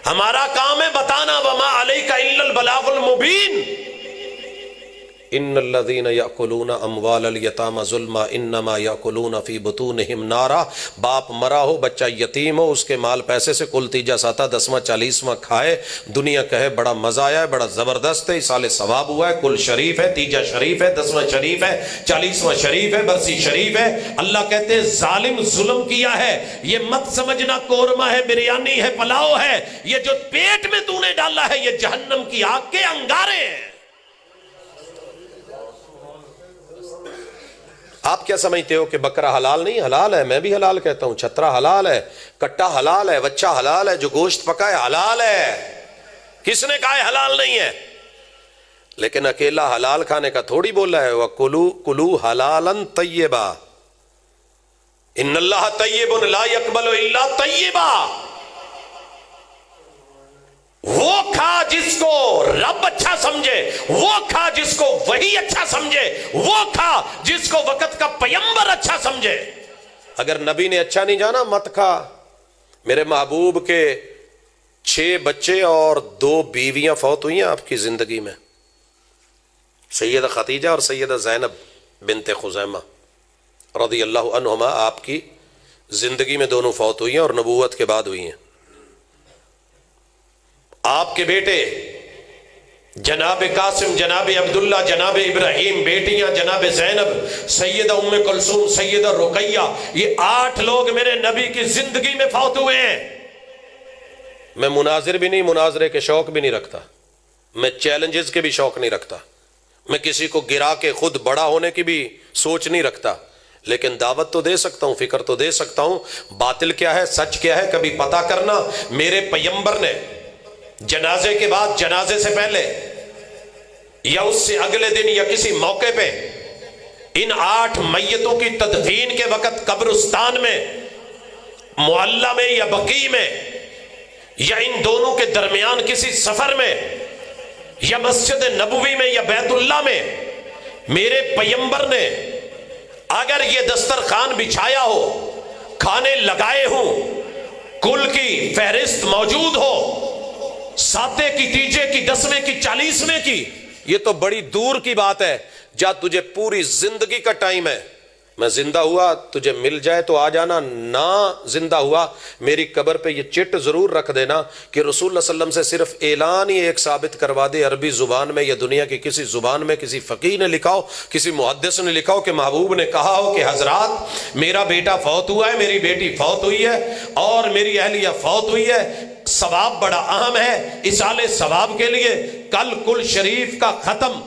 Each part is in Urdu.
ہمارا کام ہے بتانا، وما علیک الا البلاغ المبین۔ ان الذین یأکلون اموال الیتامی ظلما انما یأکلون فی بطونہم نارا۔ باپ مرا ہو، بچہ یتیم ہو، اس کے مال پیسے سے کل تیجا ساتا 10واں 40واں کھائے، دنیا کہے بڑا مزہ آیا ہے، بڑا زبردست ہے، سال ثواب ہوا ہے، کل شریف ہے، تیجا شریف ہے، 10واں شریف ہے، 40واں شریف ہے، برسی شریف ہے۔ اللہ کہتے ہیں ظالم ظلم کیا ہے، یہ مت سمجھنا قورمہ ہے، بریانی ہے، پلاؤ ہے، یہ جو پیٹ میں تو نے ڈالا ہے یہ جہنم کی آگ کے انگارے ہیں۔ آپ کیا سمجھتے ہو کہ بکرا حلال نہیں؟ حلال ہے، میں بھی حلال کہتا ہوں۔ چھترا حلال ہے، کٹا حلال ہے، بچہ حلال ہے، جو گوشت پکا ہے حلال ہے۔ کس نے کہا ہے حلال نہیں ہے؟ لیکن اکیلا حلال کھانے کا تھوڑی بولا ہے، وَكُلُوا حَلَالًا طَيِّبًا إِنَّ اللَّهَ طَيِّبٌ لَا يَقْبَلُ إِلَّا طَيِّبًا۔ وہ کھا جس کو رب اچھا سمجھے، وہ کھا جس کو وحی اچھا سمجھے، وہ کھا جس کو وقت کا پیمبر اچھا سمجھے۔ اگر نبی نے اچھا نہیں جانا مت کھا۔ میرے محبوب کے 6 بچے اور 2 بیویاں فوت ہوئی ہیں آپ کی زندگی میں، سیدہ خدیجہ اور سیدہ زینب بنت خزیمہ رضی اللہ عنہما آپ کی زندگی میں دونوں فوت ہوئی ہیں اور نبوت کے بعد ہوئی ہیں۔ آپ کے بیٹے جناب قاسم، جناب عبداللہ، جناب ابراہیم، بیٹیاں جناب زینب، سیدہ ام کلثوم، سیدہ رقیہ، یہ 8 لوگ میرے نبی کی زندگی میں فوت ہوئے ہیں۔ میں مناظر بھی نہیں، مناظرے کے شوق بھی نہیں رکھتا، میں چیلنجز کے بھی شوق نہیں رکھتا، میں کسی کو گرا کے خود بڑا ہونے کی بھی سوچ نہیں رکھتا، لیکن دعوت تو دے سکتا ہوں، فکر تو دے سکتا ہوں، باطل کیا ہے سچ کیا ہے کبھی پتہ کرنا۔ میرے پیمبر نے جنازے کے بعد، جنازے سے پہلے یا اس سے اگلے دن یا کسی موقع پہ ان 8 میتوں کی تدفین کے وقت قبرستان میں، معلّہ میں یا بقیع میں یا ان دونوں کے درمیان کسی سفر میں یا مسجد نبوی میں یا بیت اللہ میں، میرے پیمبر نے اگر یہ دسترخوان بچھایا ہو، کھانے لگائے ہوں، کل کی فہرست موجود ہو، ساتے کی، تیجے کی، 10ویں کی، 40ویں کی، یہ تو بڑی دور کی بات ہے۔ جا تجھے پوری زندگی کا ٹائم ہے، میں زندہ ہوا تجھے مل جائے تو آ جانا، نہ زندہ ہوا میری قبر پہ یہ چٹ ضرور رکھ دینا کہ رسول اللہ صلی اللہ علیہ وسلم سے صرف اعلان ہی ایک ثابت کروا دے، عربی زبان میں یا دنیا کی کسی زبان میں کسی فقیہ نے لکھا ہو، کسی محدث نے لکھا ہو کہ محبوب نے کہا ہو کہ حضرات میرا بیٹا فوت ہوا ہے، میری بیٹی فوت ہوئی ہے اور میری اہلیہ فوت ہوئی ہے، ثواب بڑا اہم ہے، اصالِ ثواب کے لیے کل کل شریف کا ختم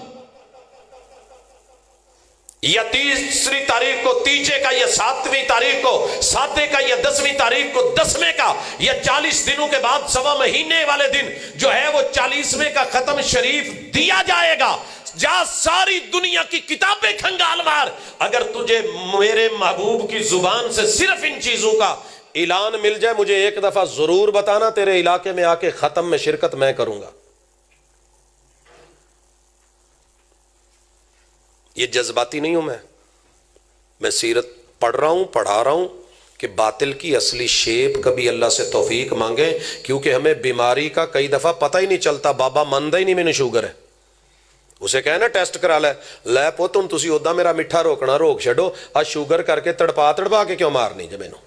یا 30 تاریخ کو تیجے کا یا 7ویں تاریخ کو ساتے کا یا 10ویں تاریخ کو 10ویں کا یا 40 دنوں کے بعد 1.25 مہینے والے دن جو ہے وہ 40ویں کا ختم شریف دیا جائے گا۔ جا ساری دنیا کی کتابیں کھنگال مار، اگر تجھے میرے محبوب کی زبان سے صرف ان چیزوں کا اعلان مل جائے مجھے ایک دفعہ ضرور بتانا، تیرے علاقے میں آ کے ختم میں شرکت میں کروں گا۔ یہ جذباتی نہیں ہوں میں سیرت پڑھ رہا ہوں، پڑھا رہا ہوں کہ باطل کی اصلی شیپ کبھی اللہ سے توفیق مانگیں، کیونکہ ہمیں بیماری کا کئی دفعہ پتہ ہی نہیں چلتا۔ بابا ماندا ہی نہیں میں شوگر ہے، اسے کہے نا ٹیسٹ کرا لے پوت ہن تسی اودا میرا میٹھا روکنا روک چھڈو، آ شوگر کر کے تڑپا کے کیوں مارنی جے مینوں؟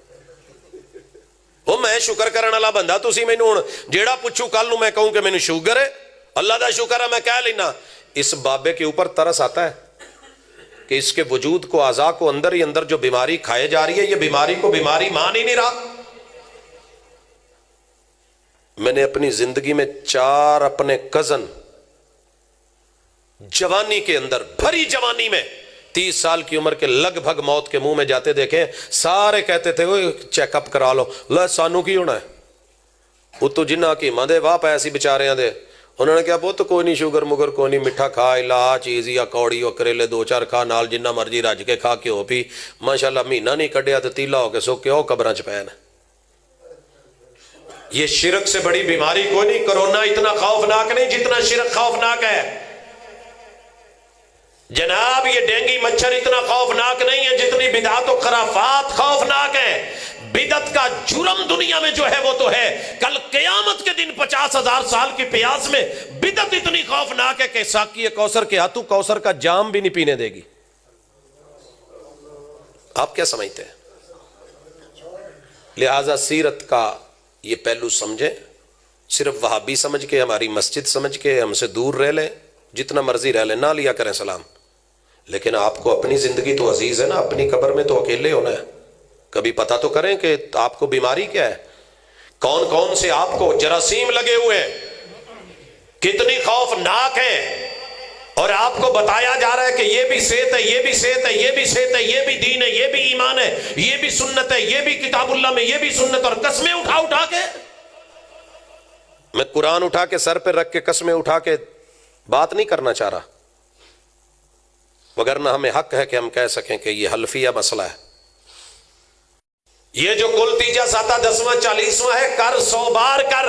وہ میں شکر کرنے والا بندہ، تسی مینوں ہن جیڑا پوچھو کل نوں میں کہوں کہ مینوں شوگر ہے، اللہ دا شکر ہے میں کہہ لینا۔ اس بابے کے اوپر ترس آتا ہے کہ اس کے وجود کو، اعضاء کو اندر ہی اندر جو بیماری کھائے جا رہی ہے، یہ بیماری کو بیماری مان ہی نہیں رہا۔ میں نے اپنی زندگی میں 4 اپنے کزن جوانی کے اندر، بھری جوانی میں 30 سال کی عمر کے لگ بھگ موت کے منہ میں جاتے دیکھے، سارے کہتے تھے وہ چیک اپ کرا لو، لے سانو کی ہونا ہے، وہ تو جنہ کی ماں دے واہ پیسی بچاریاں دے، انہوں نے کہا بہت کوئی نہیں، شوگر مگر کوئی نہیں، میٹھا کھا، الہ چیز یا کوڑی و کریلے 2-4 کھا، نال جنہ مرضی رج کے کھا کے ہو پی، ماشاءاللہ مہینہ نہیں کڈیا تو تیلا ہو کے سو کے او قبراں چ پے نے۔ یہ شرک سے بڑی بیماری کوئی نہیں۔ کرونا اتنا خوفناک نہیں جتنا شرک خوفناک ہے جناب، یہ ڈینگی مچھر اتنا خوفناک نہیں ہے جتنی بدعت و خرافات خوفناک ہیں۔ بدعت کا جرم دنیا میں جو ہے وہ تو ہے، کل قیامت کے دن 50,000 سال کی پیاس میں بدعت اتنی خوفناک ہے کہ ساقی کوثر کے ہاتھوں کوثر کا جام بھی نہیں پینے دے گی. آپ کیا سمجھتے ہیں؟ لہذا سیرت کا یہ پہلو سمجھیں. صرف وہابی سمجھ کے، ہماری مسجد سمجھ کے ہم سے دور رہ لیں، جتنا مرضی رہ لیں، نہ لیا کریں سلام. لیکن آپ کو اپنی زندگی تو عزیز ہے نا، اپنی قبر میں تو اکیلے ہونا ہے. کبھی پتہ تو کریں کہ آپ کو بیماری کیا ہے، کون کون سے آپ کو جراثیم لگے ہوئے ہیں، کتنی خوفناک ہیں. اور آپ کو بتایا جا رہا ہے کہ یہ بھی صحت ہے، یہ بھی صحت ہے، یہ بھی صحت ہے، یہ بھی دین ہے، یہ بھی ایمان ہے، یہ بھی سنت ہے، یہ بھی کتاب اللہ میں، یہ بھی سنت. اور قسمیں اٹھا اٹھا کے، میں قرآن اٹھا کے سر پہ رکھ کے قسمیں اٹھا کے بات نہیں کرنا چاہ رہا، وگرنہ ہمیں حق ہے کہ ہم کہہ سکیں کہ یہ حلفیہ مسئلہ ہے. یہ جو کل تیجا ساتا 10واں 40واں ہے، کر 100 بار کر.